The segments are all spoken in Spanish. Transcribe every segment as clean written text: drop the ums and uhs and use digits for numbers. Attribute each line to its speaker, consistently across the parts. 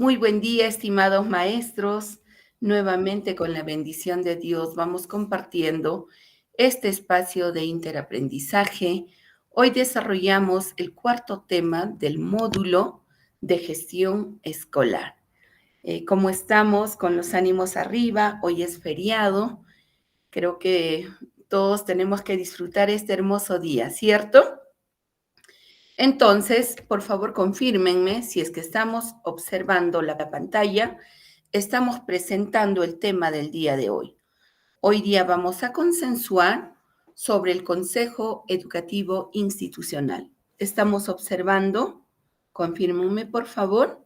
Speaker 1: Muy buen día, estimados maestros. Nuevamente, con la bendición de Dios, vamos compartiendo este espacio de interaprendizaje. Hoy desarrollamos el cuarto tema del módulo de gestión escolar. ¿Cómo estamos con los ánimos arriba? Hoy es feriado. Creo que todos tenemos que disfrutar este hermoso día, ¿cierto? Entonces, por favor, confírmenme si es que estamos observando la pantalla. Estamos presentando el tema del día de hoy. Hoy día vamos a consensuar sobre el Consejo Educativo Institucional. ¿Estamos observando? Confírmenme, por favor.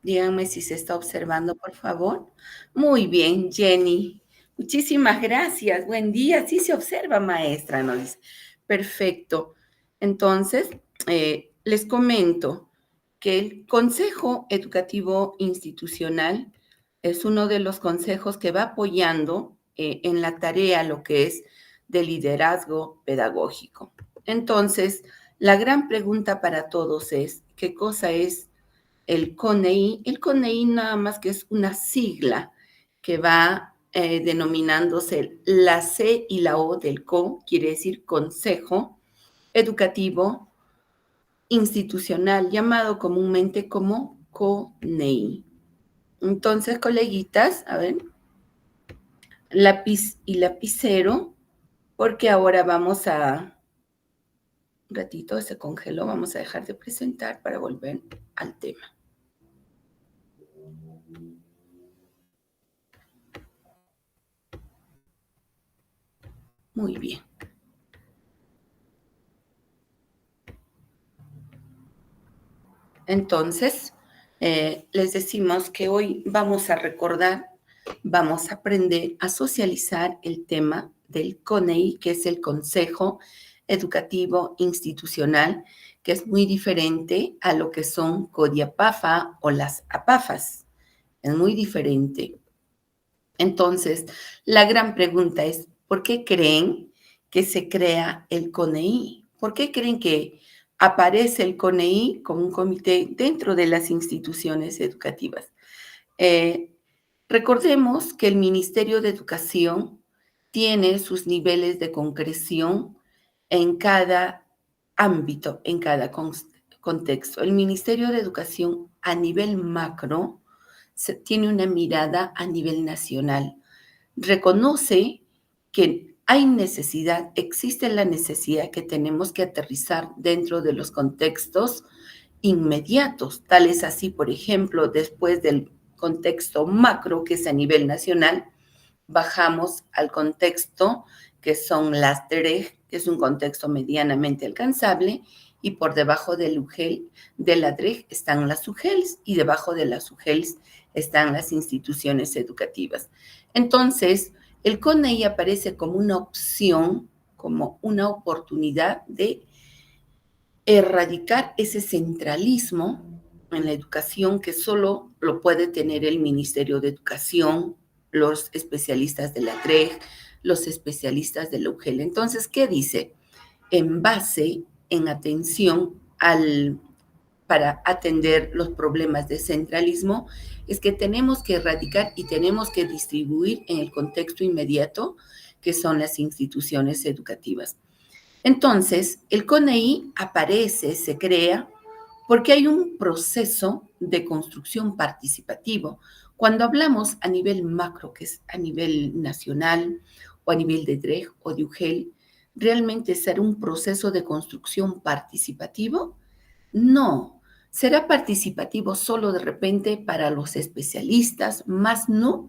Speaker 1: Díganme si se está observando, por favor. Muy bien, Jenny. Muchísimas gracias. Buen día. Sí se observa, maestra, nos dice. Perfecto. Entonces, les comento que el Consejo Educativo Institucional es uno de los consejos que va apoyando en la tarea lo que es de liderazgo pedagógico. Entonces, la gran pregunta para todos es, ¿qué cosa es el CONEI? El CONEI nada más que es una sigla que va denominándose la C y la O del CO, quiere decir Consejo Educativo Institucional, llamado comúnmente como CONEI. Entonces, coleguitas, a ver, lápiz y lapicero, porque ahora vamos a, un ratito se congeló, vamos a dejar de presentar para volver al tema. Muy bien. Entonces, les decimos que hoy vamos a recordar, vamos a aprender a socializar el tema del CONEI, que es el Consejo Educativo Institucional, que es muy diferente a lo que son CODIAPAFA o las APAFAS. Es muy diferente. Entonces, la gran pregunta es, ¿por qué creen que se crea el CONEI? ¿Por qué creen que aparece el CONEI como un comité dentro de las instituciones educativas? Eh, Recordemos que el Ministerio de Educación tiene sus niveles de concreción en cada ámbito, en cada contexto. El Ministerio de Educación a nivel macro tiene una mirada a nivel nacional. Reconoce que hay necesidad, existe la necesidad que tenemos que aterrizar dentro de los contextos inmediatos. Tal es así, por ejemplo, después del contexto macro, que es a nivel nacional, bajamos al contexto que son las DREG, que es un contexto medianamente alcanzable, y por debajo del UGEL, de la DREG están las UGELs, y debajo de las UGELs están las instituciones educativas. Entonces, el CONEI aparece como una opción, como una oportunidad de erradicar ese centralismo en la educación que solo lo puede tener el Ministerio de Educación, los especialistas de la TREG, los especialistas de la UGEL. Entonces, ¿qué dice? En base, en atención para atender los problemas de centralismo, es que tenemos que erradicar y tenemos que distribuir en el contexto inmediato, que son las instituciones educativas. Entonces, el CONEI aparece, se crea, porque hay un proceso de construcción participativo. Cuando hablamos a nivel macro, que es a nivel nacional, o a nivel de DREG o de UGEL, ¿realmente será un proceso de construcción participativo? No. Será participativo solo de repente para los especialistas, más no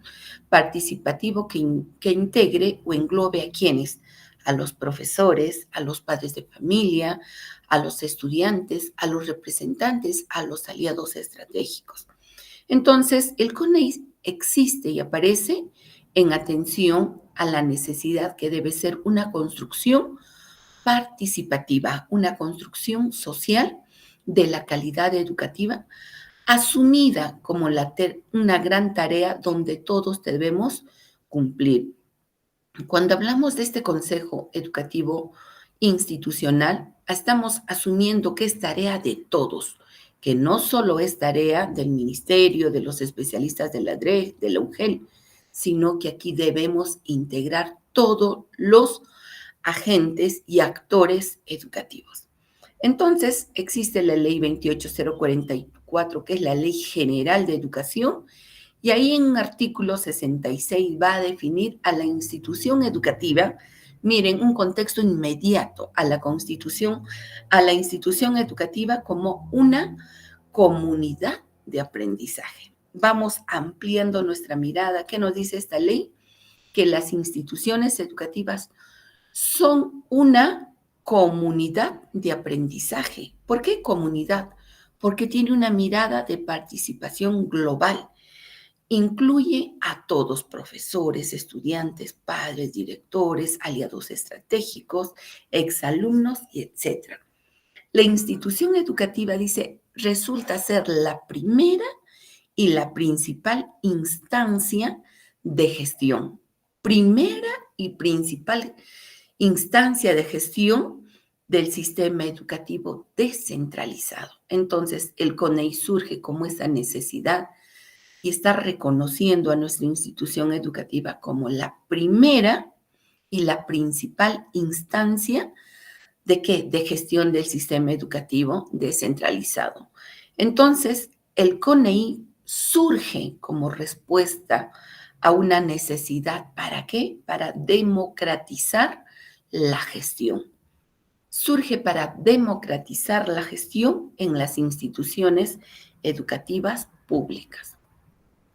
Speaker 1: participativo que integre o englobe a quienes, a los profesores, a los padres de familia, a los estudiantes, a los representantes, a los aliados estratégicos. Entonces, el CONEI existe y aparece en atención a la necesidad que debe ser una construcción participativa, una construcción social de la calidad educativa, asumida como una gran tarea donde todos debemos cumplir. Cuando hablamos de este Consejo Educativo institucional, estamos asumiendo que es tarea de todos, que no solo es tarea del ministerio, de los especialistas de la DRE, de la UGEL, sino que aquí debemos integrar todos los agentes y actores educativos. Entonces, existe la ley 28044, que es la Ley General de Educación, y ahí en un artículo 66 va a definir a la institución educativa, miren, un contexto inmediato a la Constitución, a la institución educativa como una comunidad de aprendizaje. Vamos ampliando nuestra mirada. ¿Qué nos dice esta ley? Que las instituciones educativas son una comunidad de aprendizaje. ¿Por qué comunidad? Porque tiene una mirada de participación global. Incluye a todos, profesores, estudiantes, padres, directores, aliados estratégicos, exalumnos, etc. La institución educativa, dice, resulta ser la primera y la principal instancia de gestión. Primera y principal instancia de gestión del sistema educativo descentralizado. Entonces, el CONEI surge como esa necesidad y está reconociendo a nuestra institución educativa como la primera y la principal instancia ¿de qué? De gestión del sistema educativo descentralizado. Entonces, el CONEI surge como respuesta a una necesidad. ¿Para qué? Para democratizar la gestión. Surge para democratizar la gestión en las instituciones educativas públicas.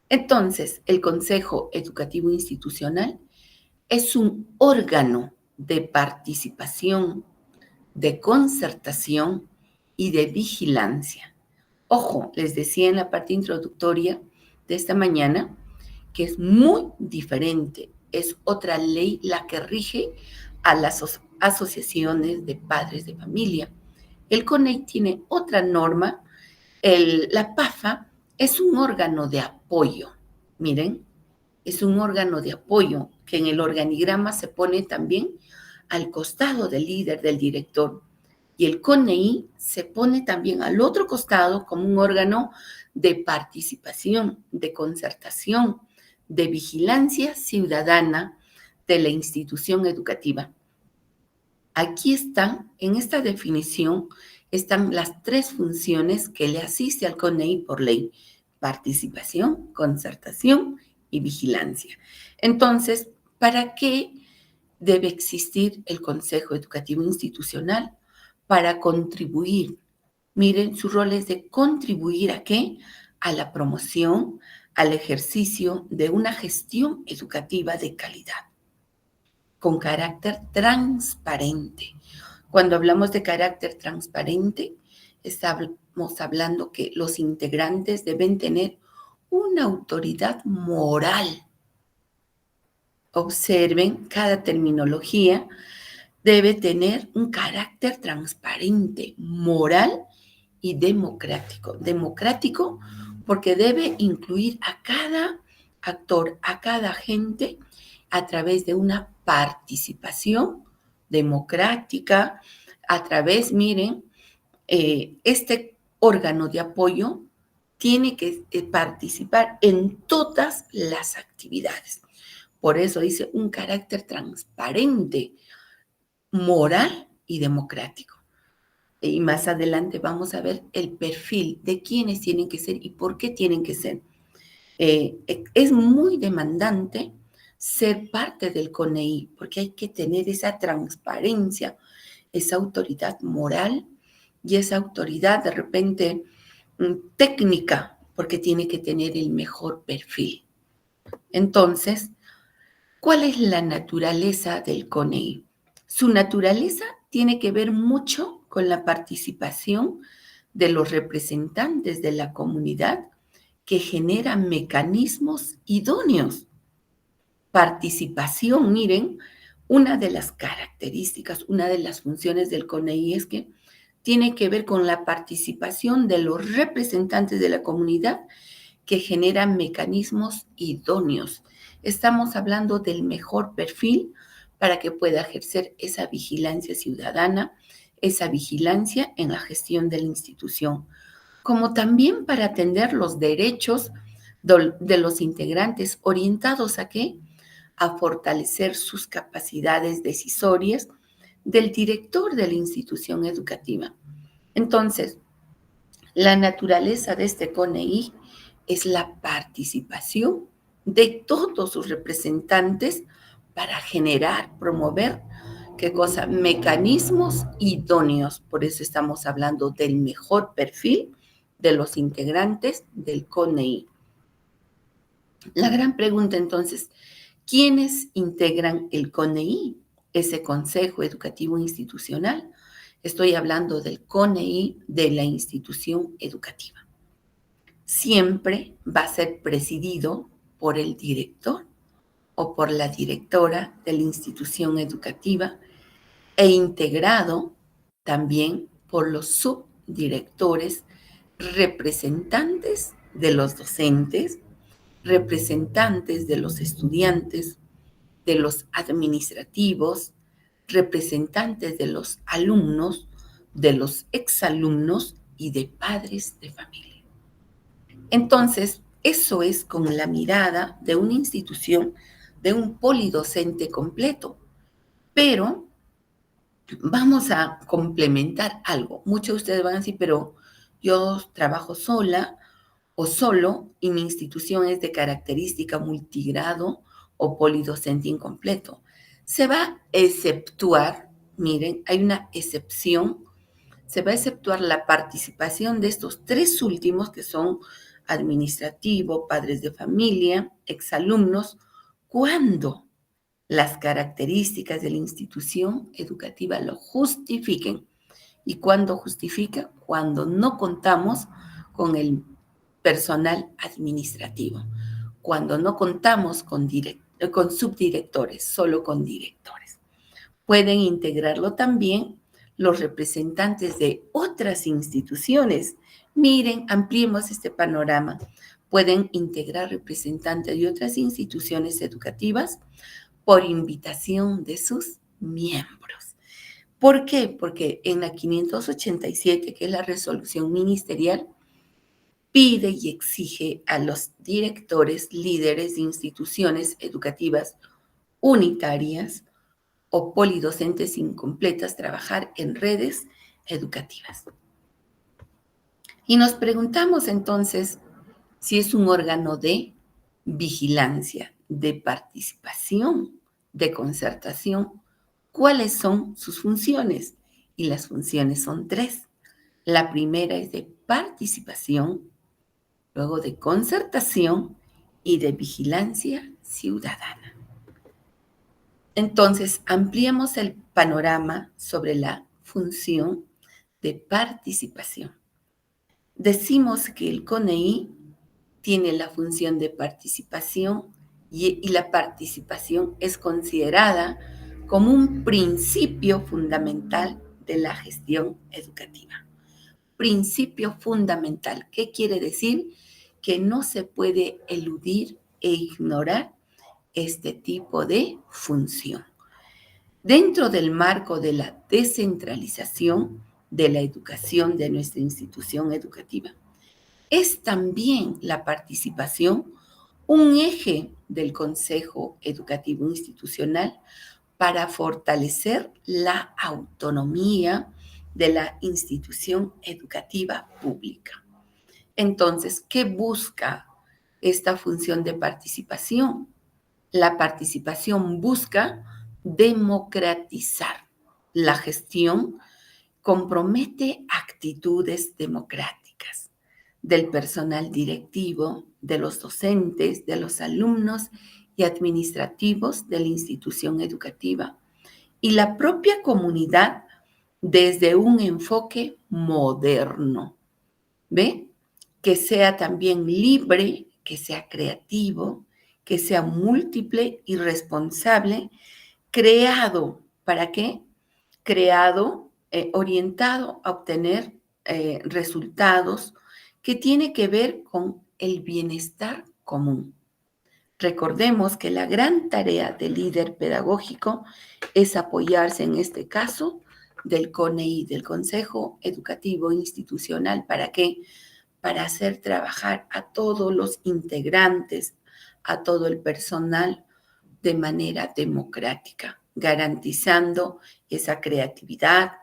Speaker 1: Entonces, el Consejo Educativo Institucional es un órgano de participación, de concertación y de vigilancia. Ojo, les decía en la parte introductoria de esta mañana que es muy diferente. Es otra ley la que rige a las asociaciones de padres de familia. El CONEI tiene otra norma. La PAFA es un órgano de apoyo. Miren, es un órgano de apoyo que en el organigrama se pone también al costado del líder, del director. Y el CONEI se pone también al otro costado como un órgano de participación, de concertación, de vigilancia ciudadana de la institución educativa. Aquí están, en esta definición, están las tres funciones que le asiste al CONEI por ley: participación, concertación y vigilancia. Entonces, ¿para qué debe existir el Consejo Educativo Institucional? Para contribuir. Miren, su rol es de contribuir ¿a qué? A la promoción, al ejercicio de una gestión educativa de calidad, con carácter transparente. Cuando hablamos de carácter transparente, estamos hablando que los integrantes deben tener una autoridad moral. Observen, cada terminología debe tener un carácter transparente, moral y democrático. Democrático porque debe incluir a cada actor, a cada agente a través de una participación democrática, a través, miren, este órgano de apoyo tiene que participar en todas las actividades. Por eso dice un carácter transparente, moral y democrático. Y más adelante vamos a ver el perfil de quiénes tienen que ser y por qué tienen que ser. Es muy demandante ser parte del CONEI porque hay que tener esa transparencia, esa autoridad moral y esa autoridad de repente técnica, porque tiene que tener el mejor perfil. Entonces, ¿cuál es la naturaleza del CONEI? Su naturaleza tiene que ver mucho con la participación de los representantes de la comunidad que generan mecanismos idóneos. Participación, miren, una de las características, una de las funciones del CONEI es que tiene que ver con la participación de los representantes de la comunidad que generan mecanismos idóneos. Estamos hablando del mejor perfil para que pueda ejercer esa vigilancia ciudadana, esa vigilancia en la gestión de la institución, como también para atender los derechos de los integrantes, orientados ¿a qué? A fortalecer sus capacidades decisorias del director de la institución educativa. Entonces, la naturaleza de este CONEI es la participación de todos sus representantes para generar, promover, ¿qué cosa? Mecanismos idóneos. Por eso estamos hablando del mejor perfil de los integrantes del CONEI. La gran pregunta entonces, ¿quiénes integran el CONEI, ese Consejo Educativo Institucional? Estoy hablando del CONEI de la institución educativa. Siempre va a ser presidido por el director o por la directora de la institución educativa e integrado también por los subdirectores, representantes de los docentes, representantes de los estudiantes, de los administrativos, representantes de los alumnos, de los exalumnos y de padres de familia. Entonces, eso es con la mirada de una institución, de un polidocente completo. Pero vamos a complementar algo. Muchos de ustedes van a decir, pero yo trabajo sola o solo y mi institución es de característica multigrado o polidocente incompleto. Se va a exceptuar, miren, hay una excepción, se va a exceptuar la participación de estos tres últimos que son administrativo, padres de familia, exalumnos, cuando las características de la institución educativa lo justifiquen. ¿Y cuándo justifica? Cuando no contamos con el personal administrativo, cuando no contamos con subdirectores, solo con directores. Pueden integrarlo también los representantes de otras instituciones. Miren, ampliemos este panorama. Pueden integrar representantes de otras instituciones educativas por invitación de sus miembros. ¿Por qué? Porque en la 587, que es la resolución ministerial, pide y exige a los directores, líderes de instituciones educativas unitarias o polidocentes incompletas trabajar en redes educativas. Y nos preguntamos entonces si es un órgano de vigilancia, de participación, de concertación. ¿Cuáles son sus funciones? Y las funciones son tres. La primera es de participación, luego de concertación y de vigilancia ciudadana. Entonces, ampliemos el panorama sobre la función de participación. Decimos que el CONEI tiene la función de participación y la participación es considerada como un principio fundamental de la gestión educativa. Principio fundamental. ¿Qué quiere decir? Que no se puede eludir e ignorar este tipo de función. Dentro del marco de la descentralización de la educación de nuestra institución educativa, es también la participación un eje del Consejo Educativo Institucional para fortalecer la autonomía de la institución educativa pública. Entonces, ¿qué busca esta función de participación? La participación busca democratizar la gestión, compromete actitudes democráticas del personal directivo, de los docentes, de los alumnos y administrativos de la institución educativa y la propia comunidad desde un enfoque moderno. ¿Ve? Que sea también libre, que sea creativo, que sea múltiple y responsable, creado, ¿para qué? Creado, orientado a obtener resultados que tiene que ver con el bienestar común. Recordemos que la gran tarea del líder pedagógico es apoyarse en este caso del CONEI, del Consejo Educativo Institucional. ¿Para qué? Para hacer trabajar a todos los integrantes, a todo el personal de manera democrática, garantizando esa creatividad,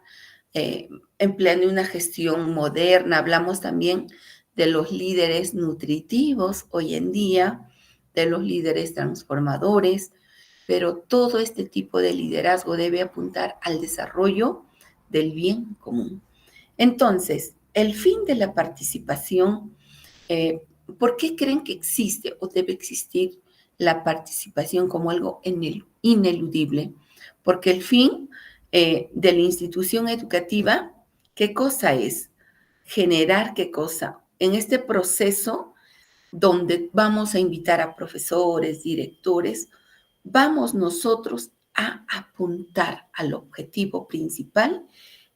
Speaker 1: empleando una gestión moderna. Hablamos también de los líderes nutritivos hoy en día, de los líderes transformadores, pero todo este tipo de liderazgo debe apuntar al desarrollo del bien común. Entonces, el fin de la participación, eh, ¿por qué creen que existe o debe existir la participación como algo ineludible? Porque el fin de la institución educativa, ¿qué cosa es? Generar qué cosa. En este proceso donde vamos a invitar a profesores, directores, vamos nosotros a apuntar al objetivo principal,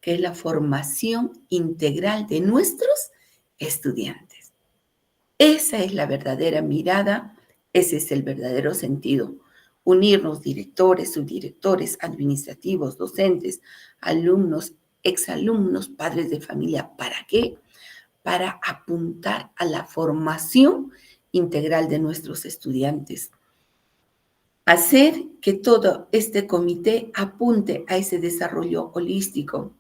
Speaker 1: que es la formación integral de nuestros estudiantes. Esa es la verdadera mirada, ese es el verdadero sentido. Unirnos directores, subdirectores, administrativos, docentes, alumnos, exalumnos, padres de familia. ¿Para qué? Para apuntar a la formación integral de nuestros estudiantes. Hacer que todo este comité apunte a ese desarrollo holístico,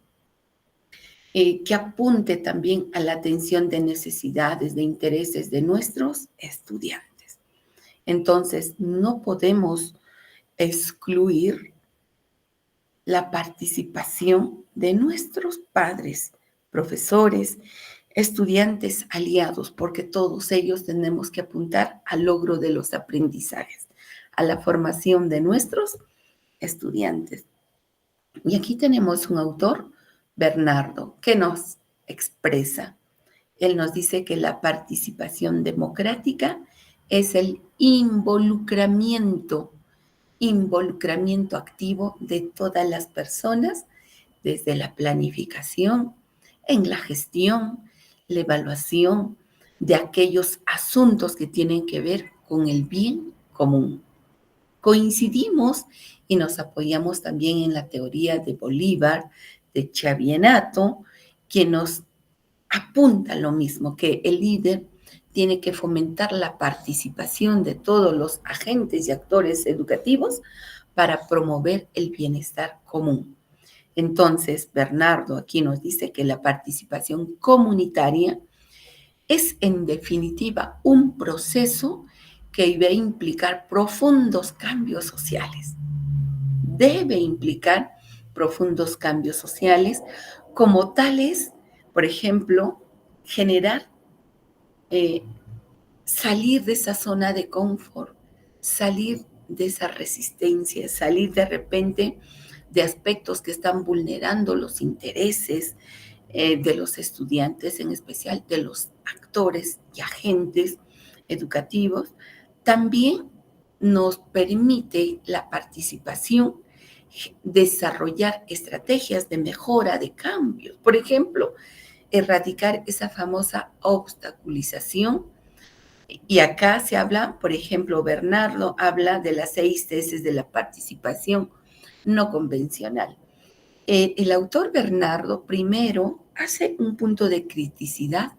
Speaker 1: que apunte también a la atención de necesidades, de intereses de nuestros estudiantes. Entonces, no podemos excluir la participación de nuestros padres, profesores, estudiantes aliados, porque todos ellos tenemos que apuntar al logro de los aprendizajes, a la formación de nuestros estudiantes. Y aquí tenemos un autor, Bernardo, que nos expresa. Él nos dice que la participación democrática es el involucramiento activo de todas las personas, desde la planificación, en la gestión, la evaluación de aquellos asuntos que tienen que ver con el bien común. Coincidimos y nos apoyamos también en la teoría de Bolívar, de Chiavienato, que nos apunta lo mismo, que el líder tiene que fomentar la participación de todos los agentes y actores educativos para promover el bienestar común. Entonces, Bernardo aquí nos dice que la participación comunitaria es en definitiva un proceso que debe implicar profundos cambios sociales. Debe implicar profundos cambios sociales como tales, por ejemplo, generar, eh, salir de esa zona de confort, salir de esa resistencia, salir de repente de aspectos que están vulnerando los intereses de los estudiantes, en especial de los actores y agentes educativos. También nos permite la participación desarrollar estrategias de mejora, de cambios. Por ejemplo, erradicar esa famosa obstaculización. Y acá se habla, por ejemplo, Bernardo habla de las 6 tesis de la participación no convencional. El autor Bernardo primero hace un punto de criticidad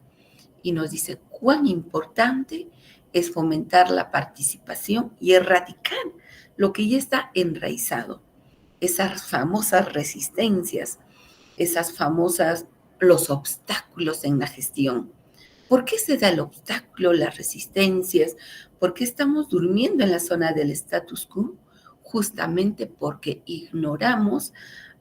Speaker 1: y nos dice cuán importante es fomentar la participación y erradicar lo que ya está enraizado, esas famosas resistencias, los obstáculos en la gestión. ¿Por qué se da el obstáculo, las resistencias? ¿Por qué estamos durmiendo en la zona del status quo? Justamente porque ignoramos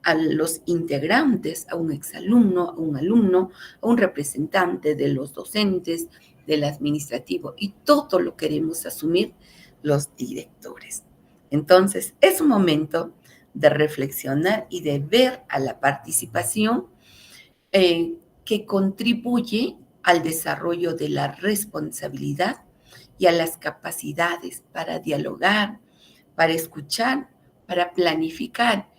Speaker 1: a los integrantes, a un exalumno, a un alumno, a un representante de los docentes, del administrativo, y todo lo queremos asumir los directores. Entonces, es un momento de reflexionar y de ver a la participación que contribuye al desarrollo de la responsabilidad y a las capacidades para dialogar, para escuchar, para planificar.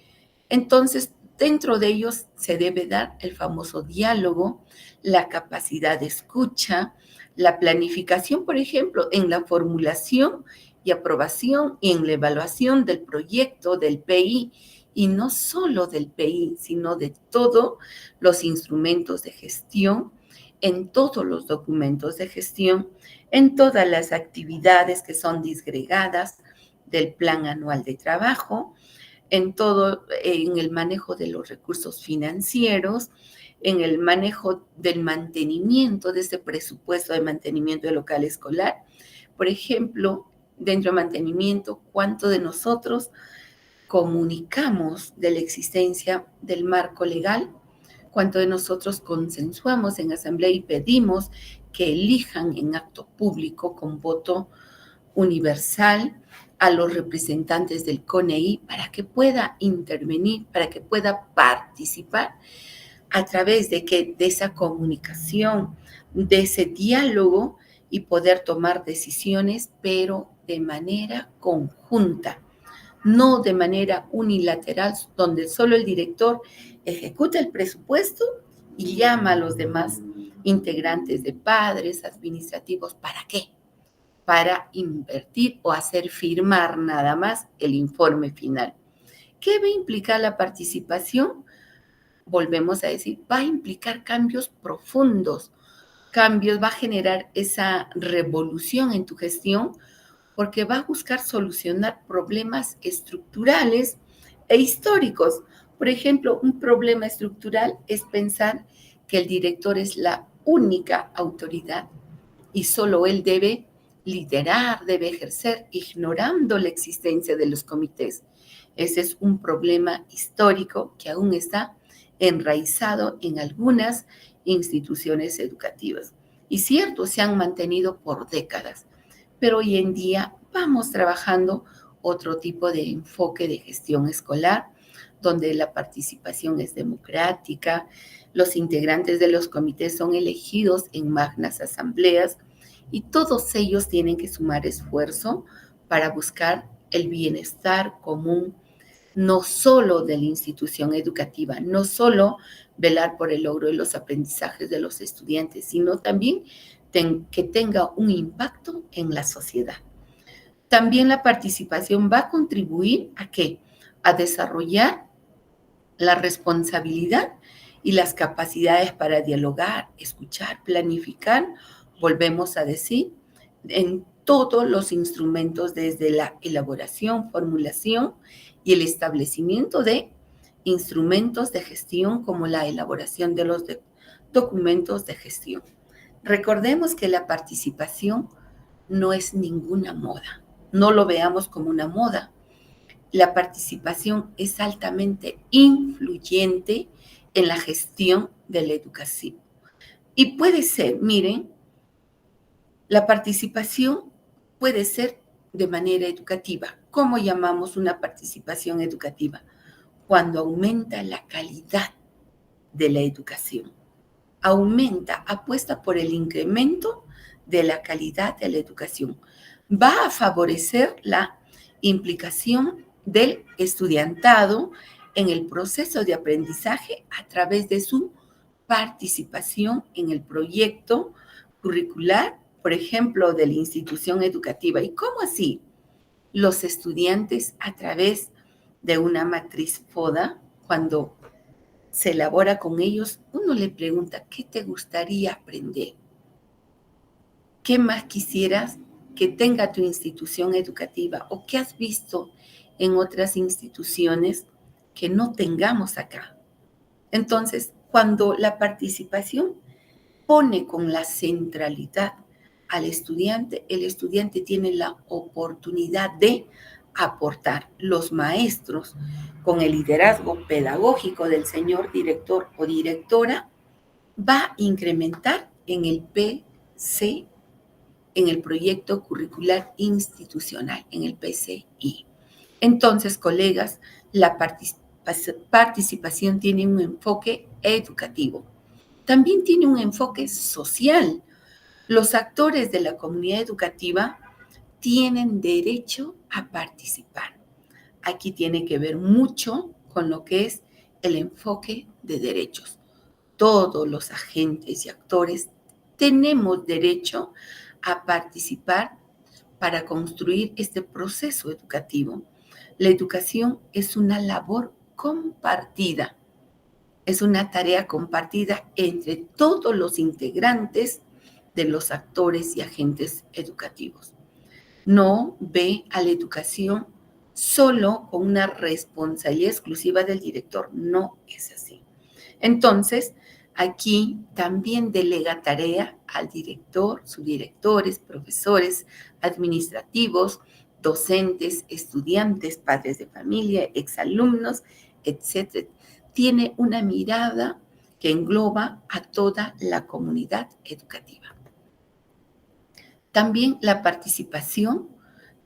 Speaker 1: Entonces, dentro de ellos se debe dar el famoso diálogo, la capacidad de escucha, la planificación, por ejemplo, en la formulación y aprobación y en la evaluación del proyecto del PI, y no solo del PI, sino de todos los instrumentos de gestión, en todos los documentos de gestión, en todas las actividades que son disgregadas del plan anual de trabajo, en todo, en el manejo de los recursos financieros, en el manejo del mantenimiento de ese presupuesto de mantenimiento del local escolar. Por ejemplo, dentro de mantenimiento, ¿cuánto de nosotros comunicamos de la existencia del marco legal? ¿Cuánto de nosotros consensuamos en asamblea y pedimos que elijan en acto público con voto universal a los representantes del CONEI para que pueda intervenir, para que pueda participar a través de esa comunicación, de ese diálogo y poder tomar decisiones, pero de manera conjunta, no de manera unilateral, donde solo el director ejecuta el presupuesto y llama a los demás integrantes de padres, administrativos. ¿Para qué? Para invertir o hacer firmar nada más el informe final. ¿Qué va a implicar la participación? Volvemos a decir, va a implicar cambios profundos, cambios, va a generar esa revolución en tu gestión porque va a buscar solucionar problemas estructurales e históricos. Por ejemplo, un problema estructural es pensar que el director es la única autoridad y solo él debe liderar, debe ejercer, ignorando la existencia de los comités. Ese es un problema histórico que aún está enraizado en algunas instituciones educativas. Y cierto, se han mantenido por décadas, pero hoy en día vamos trabajando otro tipo de enfoque de gestión escolar, donde la participación es democrática, los integrantes de los comités son elegidos en magnas asambleas y todos ellos tienen que sumar esfuerzo para buscar el bienestar común, no solo de la institución educativa, no solo velar por el logro de los aprendizajes de los estudiantes, sino también que tenga un impacto en la sociedad. También la participación va a contribuir ¿a qué? A desarrollar la responsabilidad y las capacidades para dialogar, escuchar, planificar, volvemos a decir, en todos los instrumentos desde la elaboración, formulación y el establecimiento de instrumentos de gestión como la elaboración de los documentos de gestión. Recordemos que la participación no es ninguna moda, no lo veamos como una moda. La participación es altamente influyente en la gestión de la educación. Y puede ser, miren, la participación puede ser de manera educativa. ¿Cómo llamamos una participación educativa? Cuando aumenta la calidad de la educación. Aumenta, apuesta por el incremento de la calidad de la educación. Va a favorecer la implicación del estudiantado en el proceso de aprendizaje a través de su participación en el proyecto curricular, por ejemplo, de la institución educativa. ¿Y cómo así? Los estudiantes a través de una matriz FODA, cuando se elabora con ellos, uno le pregunta, ¿qué te gustaría aprender? ¿Qué más quisieras que tenga tu institución educativa o qué has visto en otras instituciones que no tengamos acá? Entonces, cuando la participación pone con la centralidad al estudiante, el estudiante tiene la oportunidad de aportar. Los maestros, con el liderazgo pedagógico del señor director o directora, va a incrementar en el PC, en el proyecto curricular institucional, en el PCI. Entonces, colegas, la participación tiene un enfoque educativo. También tiene un enfoque social. Los actores de la comunidad educativa tienen derecho a participar. Aquí tiene que ver mucho con lo que es el enfoque de derechos. Todos los agentes y actores tenemos derecho a participar para construir este proceso educativo. La educación es una labor compartida, es una tarea compartida entre todos los integrantes de los actores y agentes educativos. No ve a la educación solo con una responsabilidad exclusiva del director, no es así. Entonces, aquí también delega tarea al director, subdirectores, profesores, administrativos, docentes, estudiantes, padres de familia, exalumnos, etcétera. Tiene una mirada que engloba a toda la comunidad educativa. También la participación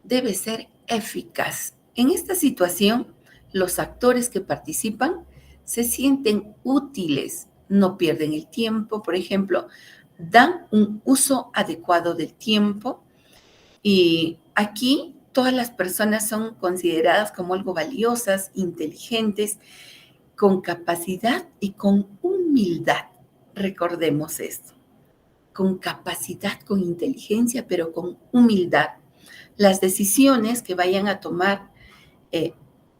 Speaker 1: debe ser eficaz. En esta situación, los actores que participan se sienten útiles, no pierden el tiempo, por ejemplo, dan un uso adecuado del tiempo y aquí todas las personas son consideradas como algo valiosas, inteligentes, con capacidad y con humildad. Recordemos esto, con capacidad, con inteligencia, pero con humildad. Las decisiones que vayan a tomar eh,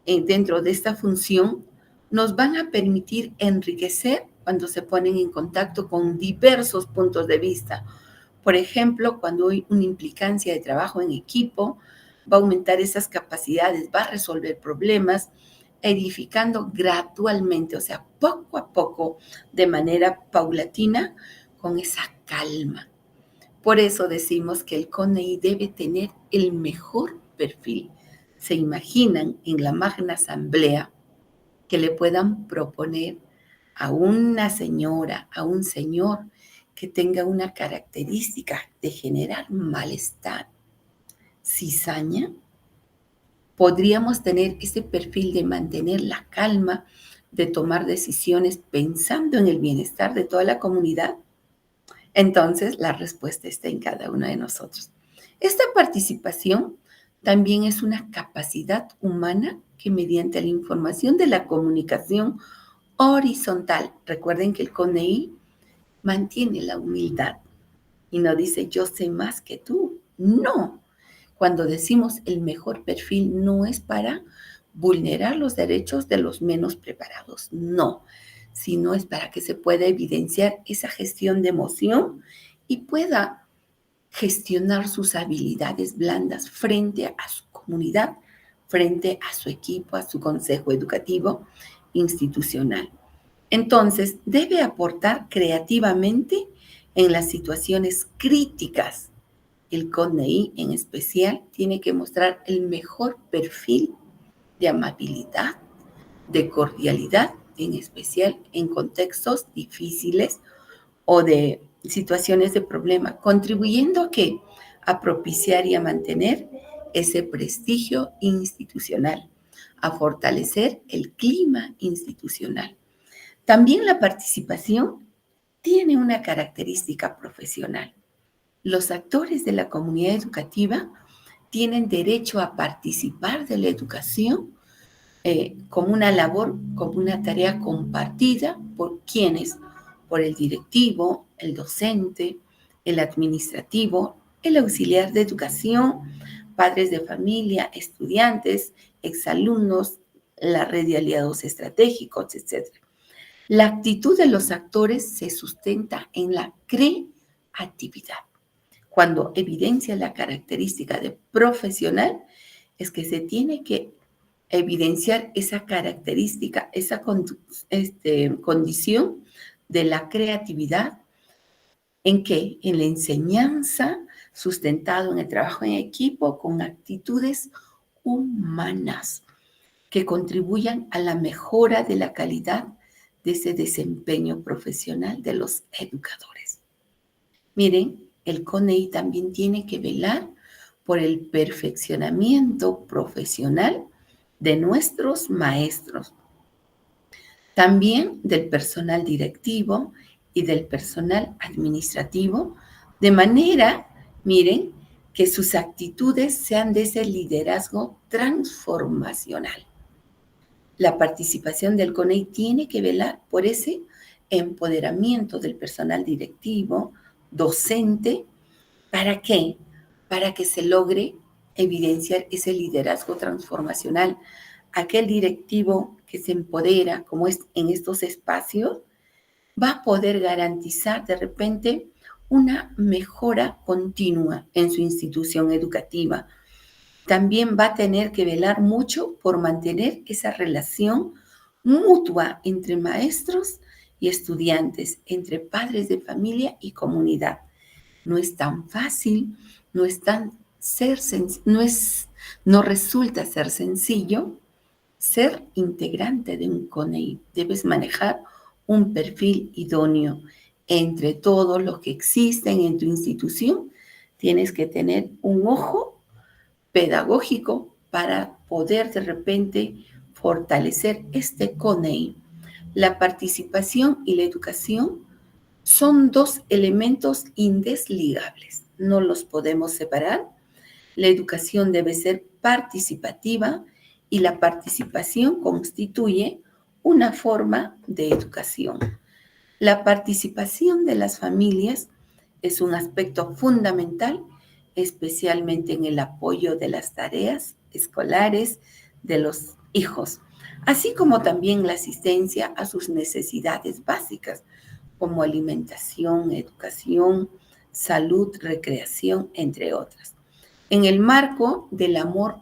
Speaker 1: dentro de esta función nos van a permitir enriquecer cuando se ponen en contacto con diversos puntos de vista. Por ejemplo, cuando hay una implicancia de trabajo en equipo, va a aumentar esas capacidades, va a resolver problemas, edificando gradualmente, o sea, poco a poco, de manera paulatina, con esa calma. Por eso decimos que el CONEI debe tener el mejor perfil. ¿Se imaginan en la magna asamblea que le puedan proponer a una señora, a un señor que tenga una característica de generar malestar, cizaña? Podríamos tener ese perfil de mantener la calma, de tomar decisiones pensando en el bienestar de toda la comunidad. Entonces, la respuesta está en cada uno de nosotros. Esta participación también es una capacidad humana que mediante la información de la comunicación horizontal, recuerden que el CONEI mantiene la humildad y no dice yo sé más que tú. No, cuando decimos el mejor perfil no es para vulnerar los derechos de los menos preparados, no, sino es para que se pueda evidenciar esa gestión de emoción y pueda gestionar sus habilidades blandas frente a su comunidad, frente a su equipo, a su consejo educativo institucional. Entonces, debe aportar creativamente en las situaciones críticas. El CONEI en especial tiene que mostrar el mejor perfil de amabilidad, de cordialidad, en especial en contextos difíciles o de situaciones de problema, contribuyendo a qué? A propiciar y a mantener ese prestigio institucional, a fortalecer el clima institucional. También la participación tiene una característica profesional. Los actores de la comunidad educativa tienen derecho a participar de la educación como una labor, como una tarea compartida por quienes, por el directivo, el docente, el administrativo, el auxiliar de educación, padres de familia, estudiantes, exalumnos, la red de aliados estratégicos, etc. La actitud de los actores se sustenta en la creatividad. Cuando evidencia la característica de profesional, es que se tiene que evidenciar esa característica, esa condición de la creatividad. ¿En qué? En la enseñanza, sustentado en el trabajo en equipo, con actitudes humanas que contribuyan a la mejora de la calidad de ese desempeño profesional de los educadores. Miren, el CONEI también tiene que velar por el perfeccionamiento profesional de nuestros maestros, también del personal directivo y del personal administrativo, de manera, miren, que sus actitudes sean de ese liderazgo transformacional. La participación del CONEI tiene que velar por ese empoderamiento del personal directivo, docente. ¿Para qué? para que se logre evidenciar ese liderazgo transformacional. Aquel directivo que se empodera, como es en estos espacios, va a poder garantizar de repente una mejora continua en su institución educativa. También va a tener que velar mucho por mantener esa relación mutua entre maestros y estudiantes, entre padres de familia y comunidad. No es tan fácil, no es tan no resulta ser sencillo ser integrante de un CONEI. Debes manejar un perfil idóneo. Entre todos los que existen en tu institución, tienes que tener un ojo pedagógico para poder de repente fortalecer este CONEI. La participación y la educación son dos elementos indesligables. No los podemos separar. La educación debe ser participativa y la participación constituye una forma de educación. La participación de las familias es un aspecto fundamental, especialmente en el apoyo de las tareas escolares de los hijos, así como también la asistencia a sus necesidades básicas, como alimentación, educación, salud, recreación, entre otras. En el marco del amor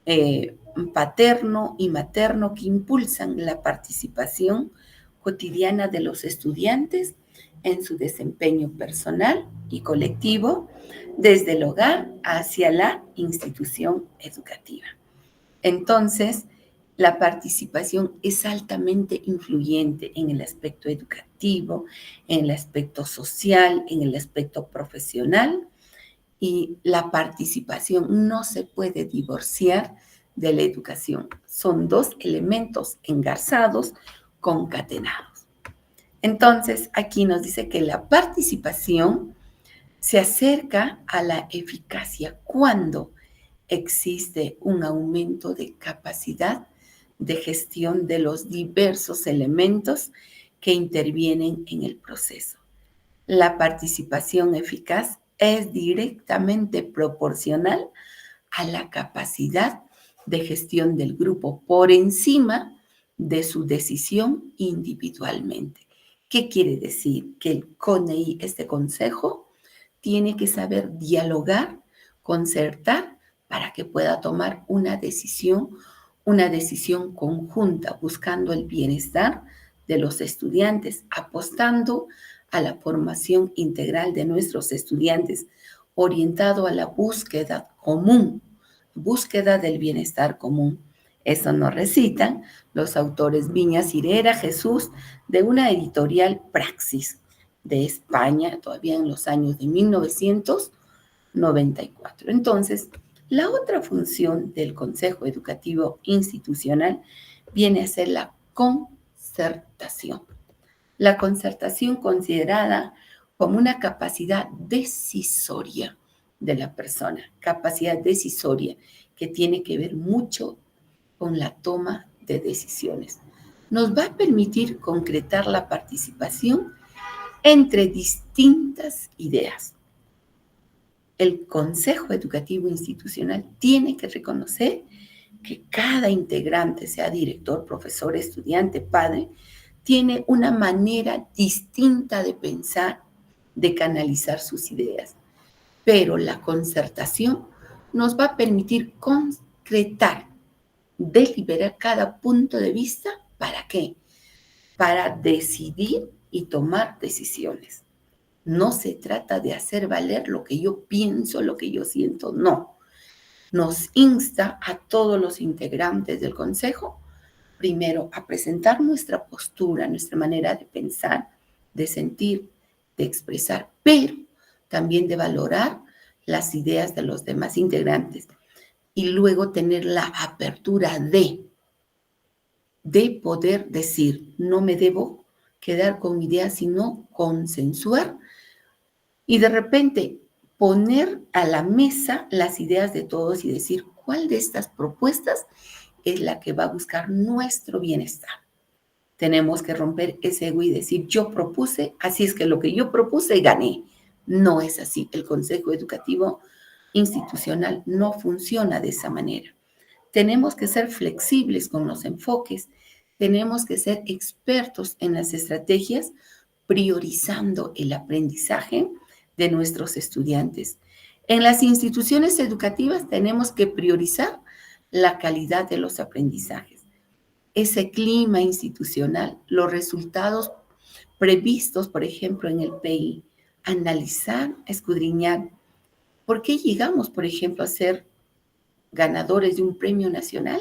Speaker 1: eh, paterno y materno que impulsan la participación cotidiana de los estudiantes en su desempeño personal y colectivo, desde el hogar hacia la institución educativa. Entonces, la participación es altamente influyente en el aspecto educativo, en el aspecto social, en el aspecto profesional, y la participación no se puede divorciar de la educación. Son dos elementos engarzados, concatenados. Entonces, aquí nos dice que la participación se acerca a la eficacia cuando existe un aumento de capacidad de gestión de los diversos elementos que intervienen en el proceso. La participación eficaz es directamente proporcional a la capacidad de gestión del grupo por encima de su decisión individualmente. ¿Qué quiere decir? Que el CONEI, este consejo, tiene que saber dialogar, concertar para que pueda tomar una decisión conjunta, buscando el bienestar de los estudiantes, apostando a la formación integral de nuestros estudiantes, orientado a la búsqueda común, búsqueda del bienestar común. Eso nos recitan los autores Viña Cirera, Jesús, de una editorial Praxis de España, todavía en los años de 1994. Entonces, la otra función del Consejo Educativo Institucional viene a ser la concertación. La concertación considerada como una capacidad decisoria de la persona, capacidad decisoria que tiene que ver mucho con la toma de decisiones. Nos va a permitir concretar la participación entre distintas ideas. El Consejo Educativo Institucional tiene que reconocer que cada integrante, sea director, profesor, estudiante, padre, tiene una manera distinta de pensar, de canalizar sus ideas. Pero la concertación nos va a permitir concretar, deliberar cada punto de vista. ¿Para qué? Para decidir y tomar decisiones. No se trata de hacer valer lo que yo pienso, lo que yo siento, no. Nos insta a todos los integrantes del Consejo, primero, a presentar nuestra postura, nuestra manera de pensar, de sentir, de expresar, pero también de valorar las ideas de los demás integrantes y luego tener la apertura de poder decir, no me debo quedar con mi idea, sino consensuar y de repente poner a la mesa las ideas de todos y decir cuál de estas propuestas es la que va a buscar nuestro bienestar. Tenemos que romper ese ego y decir, yo propuse, así es que lo que yo propuse gané. No es así. El Consejo Educativo institucional no funciona de esa manera. Tenemos que ser flexibles con los enfoques, tenemos que ser expertos en las estrategias, priorizando el aprendizaje de nuestros estudiantes. En las instituciones educativas tenemos que priorizar la calidad de los aprendizajes, ese clima institucional, los resultados previstos, por ejemplo, en el PI, analizar, escudriñar. ¿Por qué llegamos, por ejemplo, a ser ganadores de un premio nacional?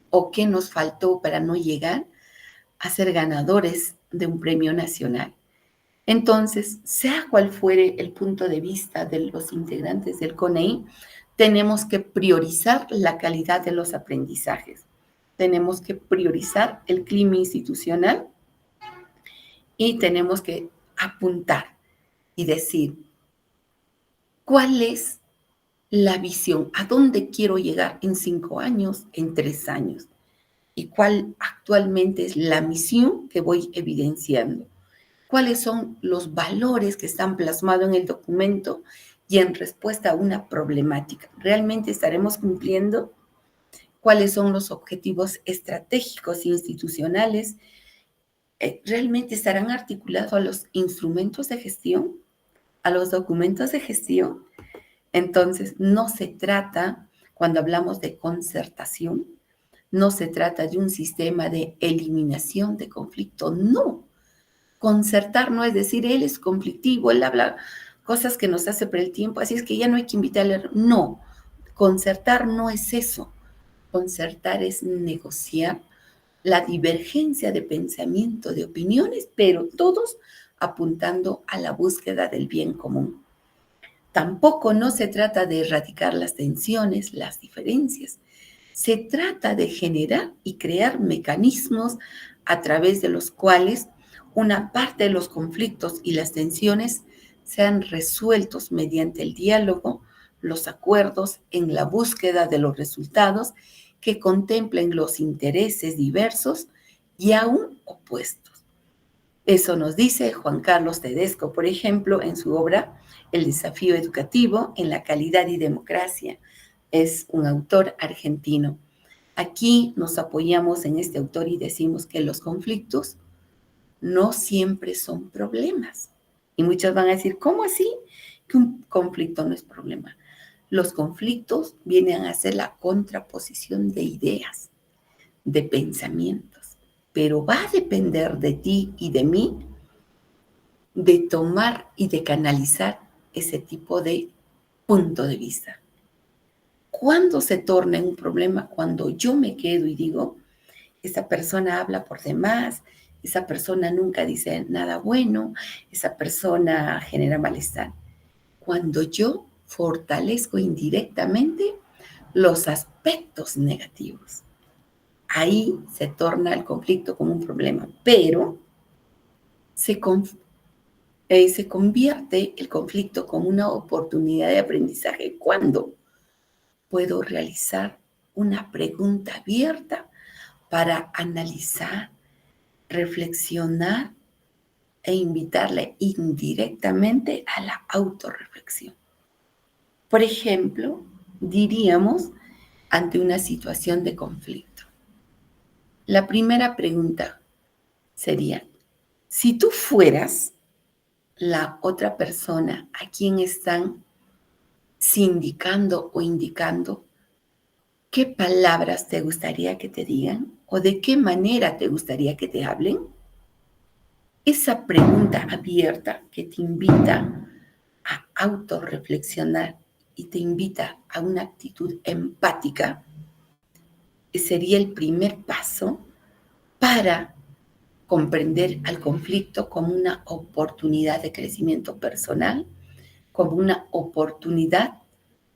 Speaker 1: ¿O qué nos faltó para no llegar a ser ganadores de un premio nacional? Entonces, sea cual fuere el punto de vista de los integrantes del CONEI, tenemos que priorizar la calidad de los aprendizajes. Tenemos que priorizar el clima institucional y tenemos que apuntar y decir, ¿cuál es la visión? ¿A dónde quiero llegar en 5 años, en 3 años? ¿Y cuál actualmente es la misión que voy evidenciando? ¿Cuáles son los valores que están plasmados en el documento y en respuesta a una problemática? ¿Realmente estaremos cumpliendo? ¿Cuáles son los objetivos estratégicos e institucionales? ¿Realmente estarán articulados a los instrumentos de gestión, a los documentos de gestión? Entonces, no se trata, cuando hablamos de concertación, no se trata de un sistema de eliminación de conflicto, no. Concertar no es decir, él es conflictivo, él habla cosas que nos hace perder el tiempo, así es que ya no hay que invitarle. No, concertar no es eso. Concertar es negociar la divergencia de pensamiento, de opiniones, pero todos apuntando a la búsqueda del bien común. Tampoco no se trata de erradicar las tensiones, las diferencias. Se trata de generar y crear mecanismos a través de los cuales una parte de los conflictos y las tensiones sean resueltos mediante el diálogo, los acuerdos, en la búsqueda de los resultados que contemplen los intereses diversos y aún opuestos. Eso nos dice Juan Carlos Tedesco, por ejemplo, en su obra El desafío educativo en la calidad y democracia. Es un autor argentino. Aquí nos apoyamos en este autor y decimos que los conflictos no siempre son problemas. Y muchos van a decir, ¿cómo así? Que un conflicto no es problema. Los conflictos vienen a ser la contraposición de ideas, de pensamientos, pero va a depender de ti y de mí de tomar y de canalizar ese tipo de punto de vista. ¿Cuándo se torna un problema? Cuando yo me quedo y digo, esa persona habla por demás, esa persona nunca dice nada bueno, esa persona genera malestar. Cuando yo fortalezco indirectamente los aspectos negativos, ahí se torna el conflicto como un problema, pero se, se convierte el conflicto como una oportunidad de aprendizaje cuando puedo realizar una pregunta abierta para analizar, reflexionar e invitarle indirectamente a la autorreflexión. Por ejemplo, diríamos ante una situación de conflicto. La primera pregunta sería, si tú fueras la otra persona a quien están sindicando o indicando, ¿qué palabras te gustaría que te digan? ¿O de qué manera te gustaría que te hablen? Esa pregunta abierta que te invita a autorreflexionar y te invita a una actitud empática, sería el primer paso para comprender al conflicto como una oportunidad de crecimiento personal, como una oportunidad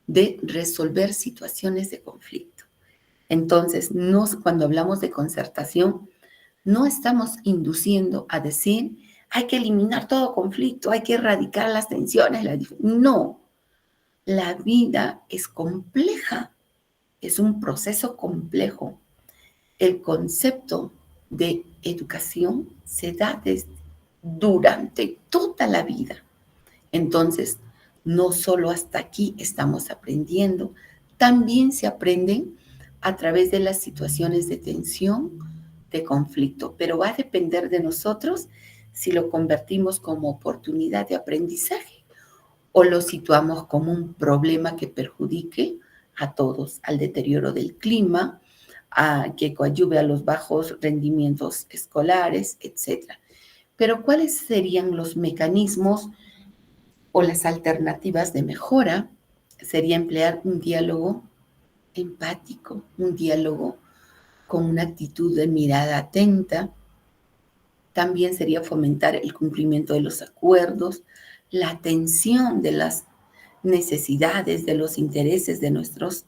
Speaker 1: de resolver situaciones de conflicto. Entonces, cuando hablamos de concertación, no estamos induciendo a decir, hay que eliminar todo conflicto, hay que erradicar las tensiones. No, la vida es compleja, es un proceso complejo. El concepto de educación se da durante toda la vida. Entonces, No solo hasta aquí estamos aprendiendo, también se aprenden a través de las situaciones de tensión, de conflicto, pero va a depender de nosotros si lo convertimos como oportunidad de aprendizaje o lo situamos como un problema que perjudique a todos, al deterioro del clima, a que coadyuve a los bajos rendimientos escolares, etcétera. Pero ¿cuáles serían los mecanismos o las alternativas de mejora? Sería emplear un diálogo empático, un diálogo con una actitud de mirada atenta. También sería fomentar el cumplimiento de los acuerdos, la atención de las necesidades, de los intereses de nuestros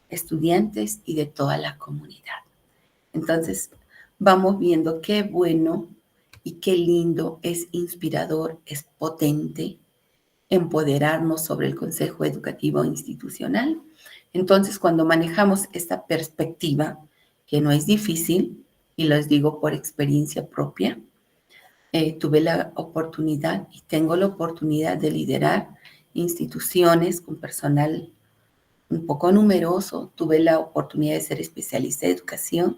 Speaker 1: estudiantes y de toda la comunidad. Entonces, vamos viendo qué bueno y qué lindo, es inspirador, es potente empoderarnos sobre el Consejo Educativo Institucional. Entonces, cuando manejamos esta perspectiva, que no es difícil, y les digo por experiencia propia, tuve la oportunidad y tengo la oportunidad de liderar instituciones con personal un poco numeroso. Tuve la oportunidad de ser especialista de educación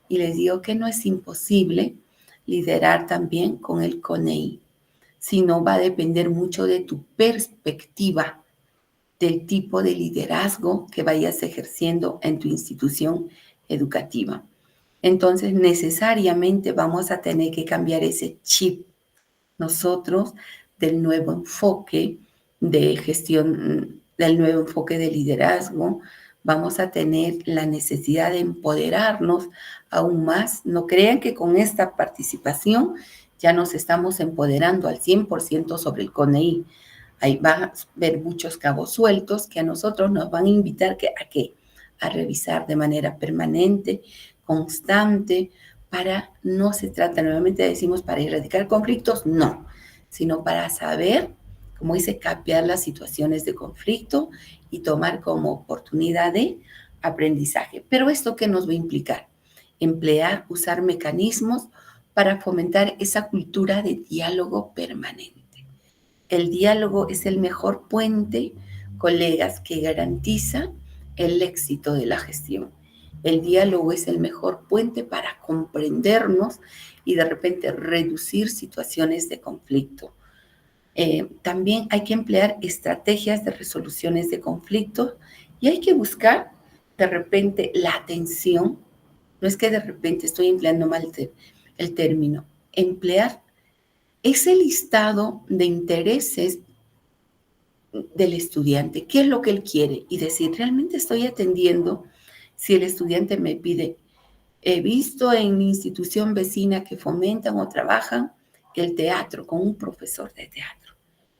Speaker 1: y les digo que no es imposible liderar también con el CONEI, sino va a depender mucho de tu perspectiva, del tipo de liderazgo que vayas ejerciendo en tu institución educativa. Entonces, necesariamente vamos a tener que cambiar ese chip nosotros del nuevo enfoque de gestión, del nuevo enfoque de liderazgo. Vamos a tener la necesidad de empoderarnos aún más. No crean que con esta participación ya nos estamos empoderando al 100% sobre el CONEI. Ahí van a ver muchos cabos sueltos que a nosotros nos van a invitar a qué, a revisar de manera permanente, constante, para, no se trata, nuevamente decimos, para erradicar conflictos, no, sino para saber, como dice, capear las situaciones de conflicto y tomar como oportunidad de aprendizaje. Pero ¿esto qué nos va a implicar? Emplear, usar mecanismos para fomentar esa cultura de diálogo permanente. El diálogo es el mejor puente, colegas, que garantiza el éxito de la gestión. El diálogo es el mejor puente para comprendernos y de repente reducir situaciones de conflicto. También hay que emplear estrategias de resoluciones de conflictos y hay que buscar de repente la atención. No es que de repente estoy empleando mal el término. Emplear ese listado de intereses del estudiante, qué es lo que él quiere y decir, realmente estoy atendiendo. Si el estudiante me pide, he visto en mi institución vecina que fomentan o trabajan el teatro con un profesor de teatro.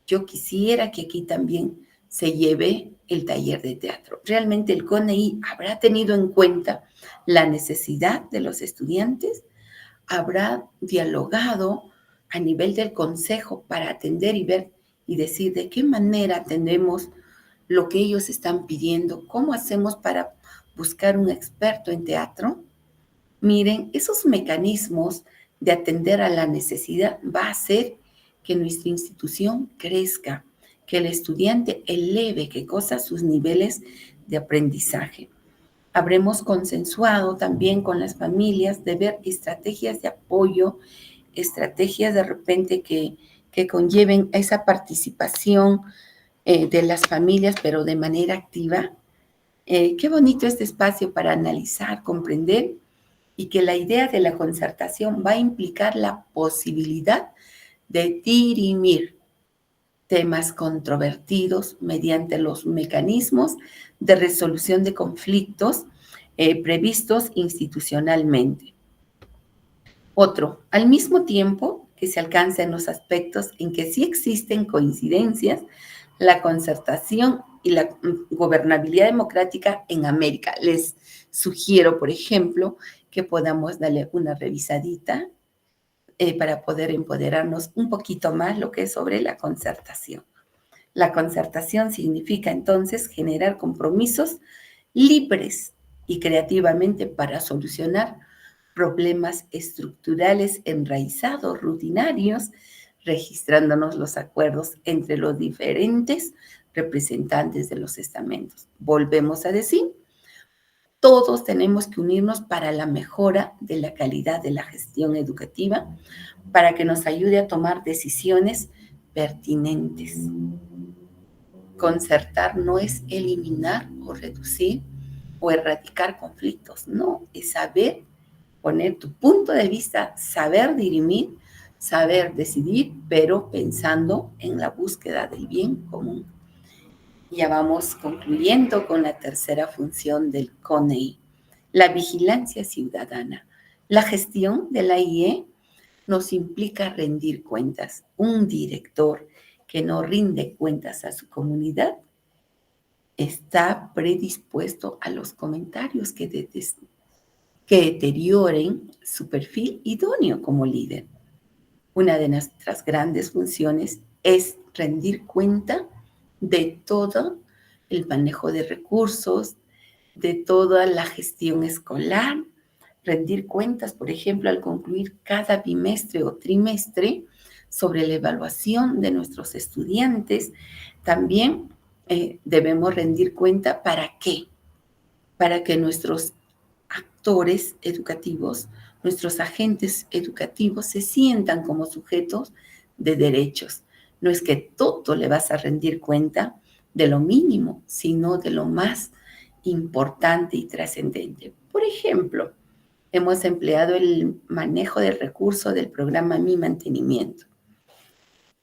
Speaker 1: Yo quisiera que aquí también se lleve el taller de teatro. Realmente el CONEI habrá tenido en cuenta la necesidad de los estudiantes, habrá dialogado a nivel del consejo para atender y ver y decir de qué manera atendemos lo que ellos están pidiendo, cómo hacemos para buscar un experto en teatro. Miren, esos mecanismos de atender a la necesidad va a hacer que nuestra institución crezca, que el estudiante eleve, ¿qué cosa? Sus niveles de aprendizaje. Habremos consensuado también con las familias de ver estrategias de apoyo, estrategias de repente que conlleven esa participación de las familias, pero de manera activa. Qué bonito este espacio para analizar, comprender y que la idea de la concertación va a implicar la posibilidad de dirimir temas controvertidos mediante los mecanismos de resolución de conflictos previstos institucionalmente. Otro, al mismo tiempo que se alcanza en los aspectos en que sí existen coincidencias, la concertación y la gobernabilidad democrática en América. Les sugiero, por ejemplo, que podamos darle una revisadita para poder empoderarnos un poquito más lo que es sobre la concertación. La concertación significa entonces generar compromisos libres y creativamente para solucionar problemas estructurales enraizados, rutinarios, registrándonos los acuerdos entre los diferentes representantes de los estamentos. Volvemos a decir, todos tenemos que unirnos para la mejora de la calidad de la gestión educativa, para que nos ayude a tomar decisiones pertinentes. Concertar no es eliminar o reducir o erradicar conflictos, no, es saber poner tu punto de vista, saber dirimir, saber decidir, pero pensando en la búsqueda del bien común. Ya vamos concluyendo con la tercera función del CONEI, la vigilancia ciudadana. La gestión de la IE nos implica rendir cuentas. Un director que no rinde cuentas a su comunidad está predispuesto a los comentarios que deterioren su perfil idóneo como líder. Una de nuestras grandes funciones es rendir cuenta de todo el manejo de recursos, de toda la gestión escolar, rendir cuentas, por ejemplo, al concluir cada bimestre o trimestre sobre la evaluación de nuestros estudiantes. También debemos rendir cuenta para qué, para que nuestros actores educativos, nuestros agentes educativos se sientan como sujetos de derechos. No es que todo le vas a rendir cuenta de lo mínimo, sino de lo más importante y trascendente. Por ejemplo, hemos empleado el manejo del recurso del programa Mi Mantenimiento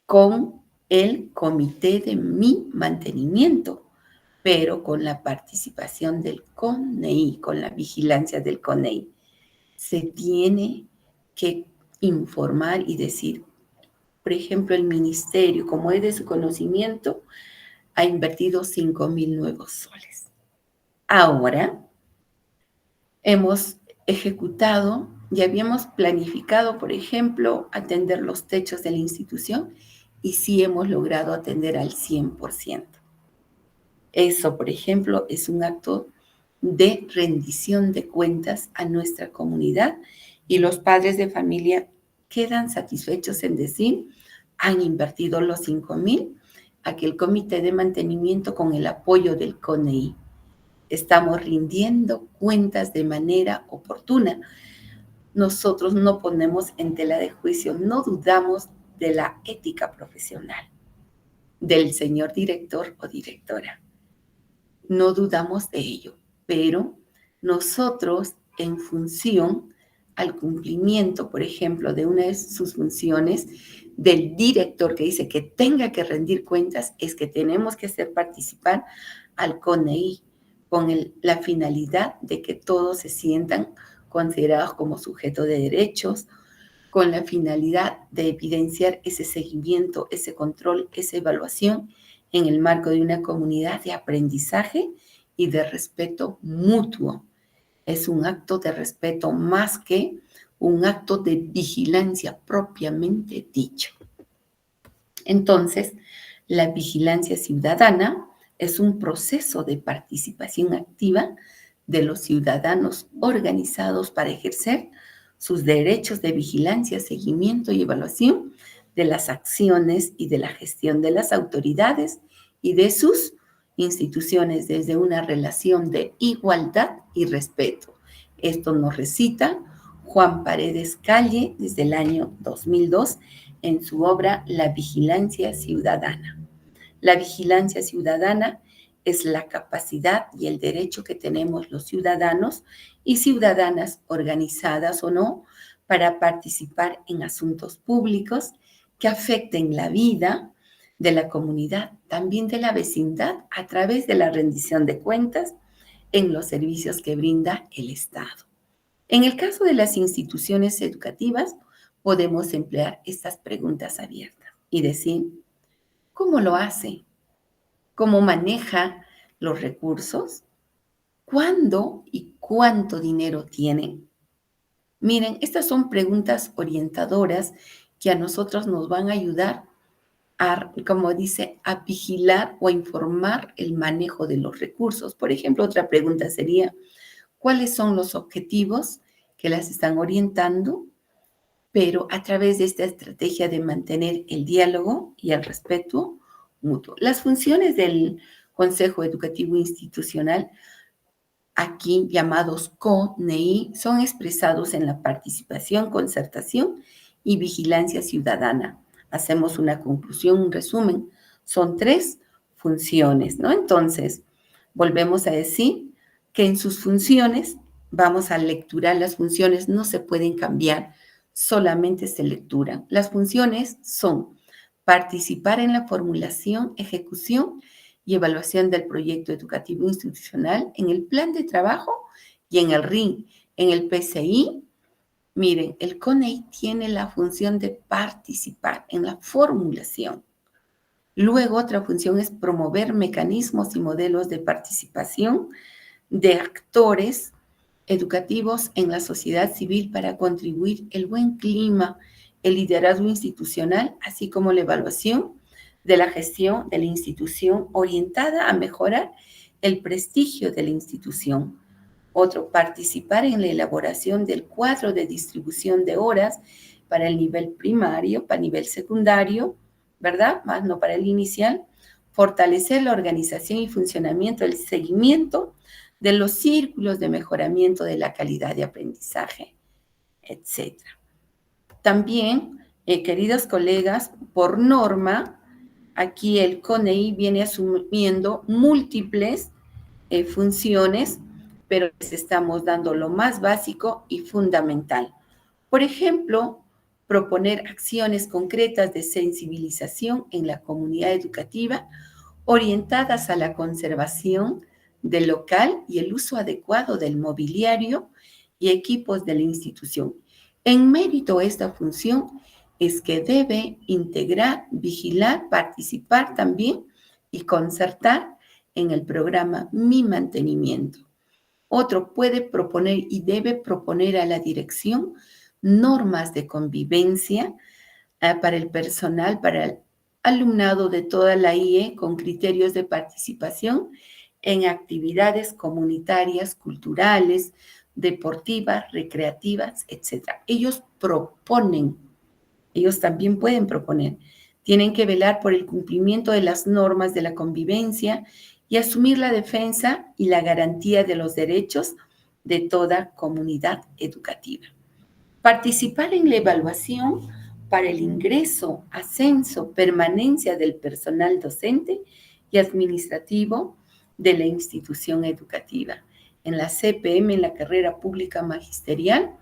Speaker 1: con el comité de Mi Mantenimiento, pero con la participación del CONEI, con la vigilancia del CONEI. Se tiene que informar y decir, por ejemplo, el ministerio, como es de su conocimiento, ha invertido 5,000 nuevos soles. Ahora hemos ejecutado y habíamos planificado, por ejemplo, atender los techos de la institución y sí hemos logrado atender al 100%. Eso, por ejemplo, es un acto de rendición de cuentas a nuestra comunidad y los padres de familia quedan satisfechos en decir, han invertido los 5,000 a que el comité de mantenimiento con el apoyo del CONEI. Estamos rindiendo cuentas de manera oportuna. Nosotros no ponemos en tela de juicio, no dudamos de la ética profesional del señor director o directora. No dudamos de ello, pero nosotros en función al cumplimiento, por ejemplo, de una de sus funciones del director que dice que tenga que rendir cuentas, es que tenemos que hacer participar al CONEI con la finalidad de que todos se sientan considerados como sujetos de derechos, con la finalidad de evidenciar ese seguimiento, ese control, esa evaluación en el marco de una comunidad de aprendizaje y de respeto mutuo. Es un acto de respeto más que un acto de vigilancia propiamente dicho. Entonces, la vigilancia ciudadana es un proceso de participación activa de los ciudadanos organizados para ejercer sus derechos de vigilancia, seguimiento y evaluación de las acciones y de la gestión de las autoridades y de sus instituciones desde una relación de igualdad y respeto. Esto nos recita Juan Paredes Calle desde el año 2002 en su obra La Vigilancia Ciudadana. La vigilancia ciudadana es la capacidad y el derecho que tenemos los ciudadanos y ciudadanas, organizadas o no, para participar en asuntos públicos que afecten la vida de la comunidad, también de la vecindad, a través de la rendición de cuentas en los servicios que brinda el Estado. En el caso de las instituciones educativas, podemos emplear estas preguntas abiertas y decir, ¿cómo lo hace? ¿Cómo maneja los recursos? ¿Cuándo y cuánto dinero tienen? Miren, estas son preguntas orientadoras que a nosotros nos van a ayudar a, como dice, a vigilar o a informar el manejo de los recursos. Por ejemplo, otra pregunta sería, ¿cuáles son los objetivos que las están orientando pero a través de esta estrategia de mantener el diálogo y el respeto mutuo. Las funciones del Consejo Educativo Institucional, aquí llamados CONEI, son expresados en la participación, concertación y vigilancia ciudadana. Hacemos una conclusión, un resumen. Son 3 funciones, ¿no? Entonces, volvemos a decir que en sus funciones, vamos a lecturar las funciones, no se pueden cambiar, solamente se lecturan. Las funciones son participar en la formulación, ejecución y evaluación del proyecto educativo institucional en el plan de trabajo y en el RIN. En el PCI, miren, el CONEI tiene la función de participar en la formulación. Luego, otra función es promover mecanismos y modelos de participación de actores educativos en la sociedad civil para contribuir el buen clima, el liderazgo institucional, así como la evaluación de la gestión de la institución orientada a mejorar el prestigio de la institución. Otro, participar en la elaboración del cuadro de distribución de horas para el nivel primario, para el nivel secundario, ¿verdad? Más no para el inicial. Fortalecer la organización y funcionamiento, el seguimiento de los círculos de mejoramiento de la calidad de aprendizaje, etcétera. También, queridos colegas, por norma, aquí el CONEI viene asumiendo múltiples funciones, pero les estamos dando lo más básico y fundamental. Por ejemplo, proponer acciones concretas de sensibilización en la comunidad educativa orientadas a la conservación del local y el uso adecuado del mobiliario y equipos de la institución. En mérito a esta función es que debe integrar, vigilar, participar también y concertar en el programa Mi Mantenimiento. Otro, puede proponer y debe proponer a la dirección normas de convivencia para el personal, para el alumnado de toda la IE con criterios de participación en actividades comunitarias, culturales, deportivas, recreativas, etc. Ellos proponen, ellos también pueden proponer. Tienen que velar por el cumplimiento de las normas de la convivencia y asumir la defensa y la garantía de los derechos de toda comunidad educativa. Participar en la evaluación para el ingreso, ascenso, permanencia del personal docente y administrativo de la institución educativa. En la CPM, en la carrera pública magisterial,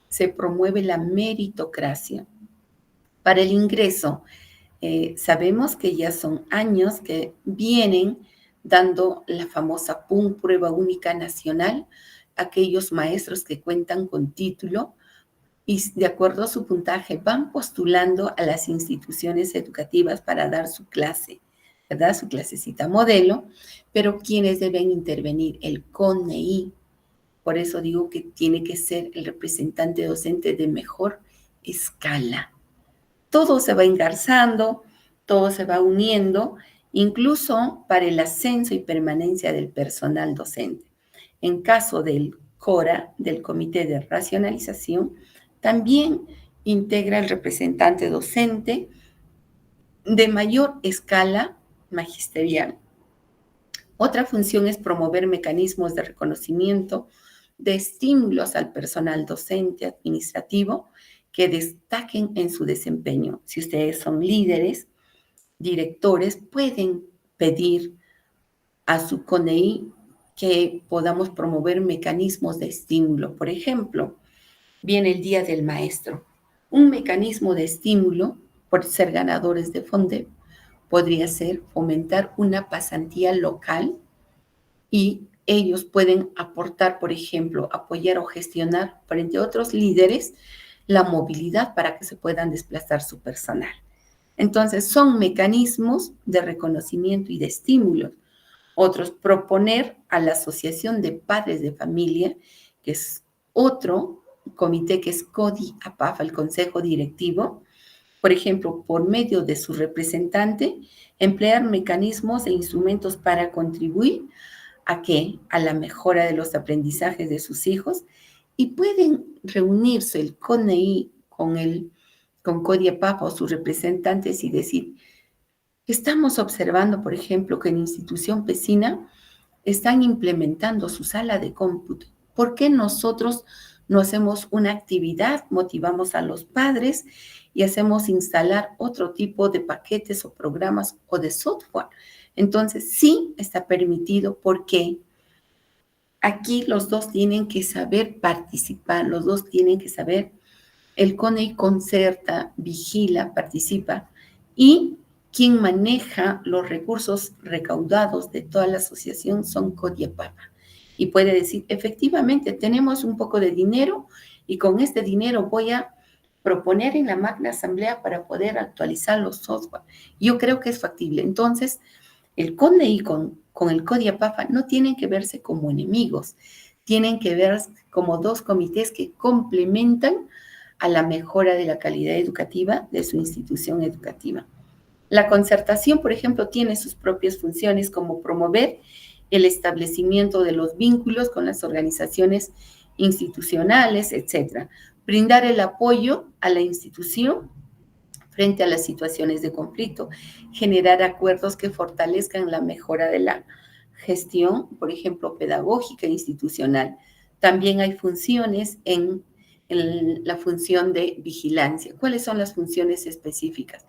Speaker 1: se promueve la meritocracia. Para el ingreso, sabemos que ya son años que vienen dando la famosa PUN, Prueba Única Nacional, aquellos maestros que cuentan con título y de acuerdo a su puntaje van postulando a las instituciones educativas para dar su clase, ¿verdad? Su clasecita modelo, pero quienes deben intervenir, el CONEI. Por eso digo que tiene que ser el representante docente de mejor escala. Todo se va engarzando, todo se va uniendo, incluso para el ascenso y permanencia del personal docente. En caso del CORA, del Comité de Racionalización, también integra el representante docente de mayor escala magisterial. Otra función es promover mecanismos de reconocimiento, de estímulos al personal docente administrativo que destaquen en su desempeño. Si ustedes son líderes, directores, pueden pedir a su CONEI que podamos promover mecanismos de estímulo. Por ejemplo, viene el Día del Maestro. Un mecanismo de estímulo por ser ganadores de FONDEP podría ser fomentar una pasantía local y ellos pueden aportar, por ejemplo, apoyar o gestionar frente a otros líderes la movilidad para que se puedan desplazar su personal. Entonces, son mecanismos de reconocimiento y de estímulos. Otros, proponer a la Asociación de Padres de Familia, que es otro comité que es CODI-APAFA, el Consejo Directivo, por ejemplo, por medio de su representante, emplear mecanismos e instrumentos para contribuir ¿a qué? A la mejora de los aprendizajes de sus hijos y pueden reunirse el CONEI con Codiapapa o sus representantes y decir, estamos observando, por ejemplo, que en institución vecina están implementando su sala de cómputo. ¿Por qué nosotros no hacemos una actividad, motivamos a los padres y hacemos instalar otro tipo de paquetes o programas o de software? Entonces, sí está permitido porque aquí los dos tienen que saber participar, los dos tienen que saber, el CONEI concerta, vigila, participa y quien maneja los recursos recaudados de toda la asociación son Codiapapa. Y puede decir, efectivamente, tenemos un poco de dinero y con este dinero voy a proponer en la magna asamblea para poder actualizar los software. Yo creo que es factible. Entonces, el CONEI con el Codiapapa no tienen que verse como enemigos, tienen que verse como dos comités que complementan a la mejora de la calidad educativa de su institución educativa. La concertación, por ejemplo, tiene sus propias funciones como promover el establecimiento de los vínculos con las organizaciones institucionales, etcétera. Brindar el apoyo a la institución frente a las situaciones de conflicto, generar acuerdos que fortalezcan la mejora de la gestión, por ejemplo, pedagógica e institucional. También hay funciones en la función de vigilancia. ¿Cuáles son las funciones específicas?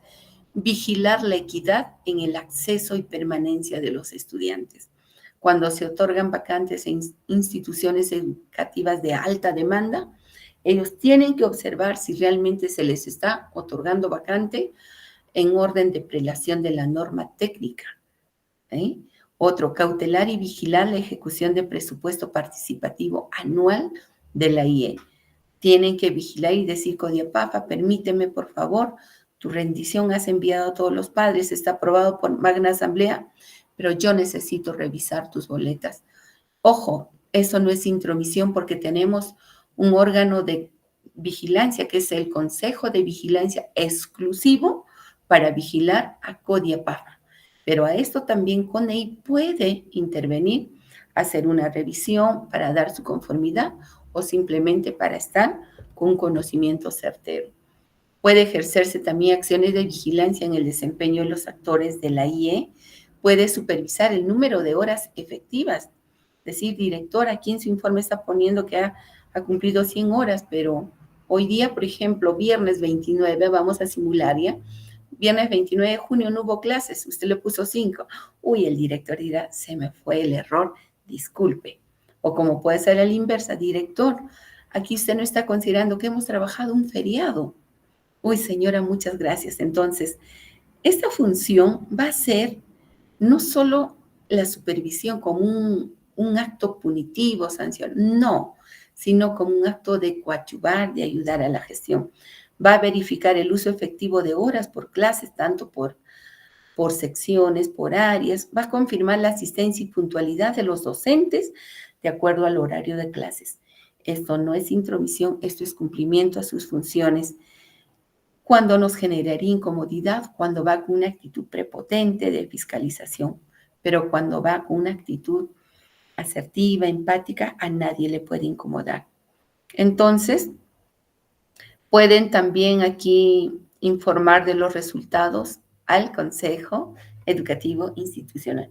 Speaker 1: Vigilar la equidad en el acceso y permanencia de los estudiantes. Cuando se otorgan vacantes en instituciones educativas de alta demanda, ellos tienen que observar si realmente se les está otorgando vacante en orden de prelación de la norma técnica. ¿Eh? Otro, cautelar y vigilar la ejecución de presupuesto participativo anual de la IE. Tienen que vigilar y decir, Codiapapa, permíteme, por favor, tu rendición has enviado a todos los padres, está aprobado por Magna Asamblea, pero yo necesito revisar tus boletas. Ojo, eso no es intromisión porque tenemos un órgano de vigilancia que es el Consejo de Vigilancia exclusivo para vigilar a Codiapapa. Pero a esto también CONEI puede intervenir, hacer una revisión para dar su conformidad o simplemente para estar con un conocimiento certero. Puede ejercerse también acciones de vigilancia en el desempeño de los actores de la IE. Puede supervisar el número de horas efectivas. Decir, director, aquí en su informe está poniendo que ha cumplido 100 horas, pero hoy día, por ejemplo, viernes 29, vamos a simular ya. Viernes 29 de junio no hubo clases, usted le puso 5. Uy, el director dirá, se me fue el error, disculpe. O como puede ser a la inversa, director, aquí usted no está considerando que hemos trabajado un feriado. Uy, señora, muchas gracias. Entonces, esta función va a ser no solo la supervisión como un acto punitivo, sanción, no, sino como un acto de coadyuvar, de ayudar a la gestión. Va a verificar el uso efectivo de horas por clases, tanto por secciones, por áreas, va a confirmar la asistencia y puntualidad de los docentes de acuerdo al horario de clases. Esto no es intromisión, esto es cumplimiento a sus funciones. Cuando nos generaría incomodidad, cuando va con una actitud prepotente de fiscalización, pero cuando va con una actitud asertiva, empática, a nadie le puede incomodar. Entonces, pueden también aquí informar de los resultados al Consejo Educativo Institucional.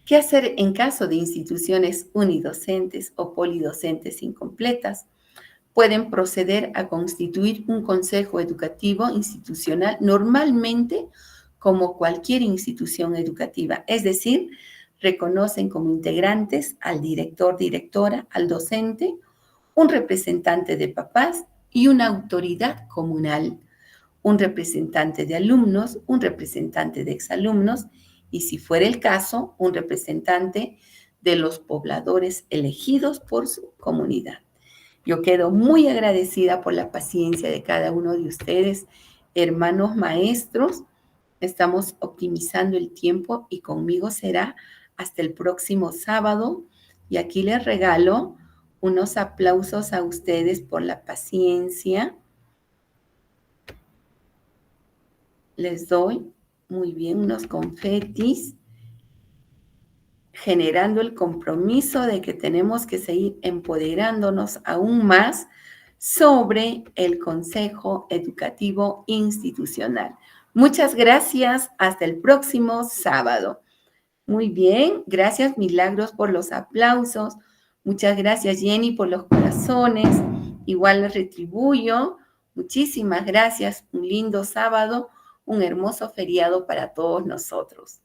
Speaker 1: ¿Qué hacer en caso de instituciones unidocentes o polidocentes incompletas? Pueden proceder a constituir un consejo educativo institucional normalmente como cualquier institución educativa, es decir, reconocen como integrantes al director, directora, al docente, un representante de papás y una autoridad comunal, un representante de alumnos, un representante de exalumnos y, si fuera el caso, un representante de los pobladores elegidos por su comunidad. Yo quedo muy agradecida por la paciencia de cada uno de ustedes, hermanos maestros. Estamos optimizando el tiempo y conmigo será hasta el próximo sábado. Y aquí les regalo unos aplausos a ustedes por la paciencia. Les doy muy bien unos confetis, generando el compromiso de que tenemos que seguir empoderándonos aún más sobre el Consejo Educativo Institucional. Muchas gracias. Hasta el próximo sábado. Muy bien. Gracias, Milagros, por los aplausos. Muchas gracias, Jenny, por los corazones. Igual les retribuyo. Muchísimas gracias. Un lindo sábado, un hermoso feriado para todos nosotros.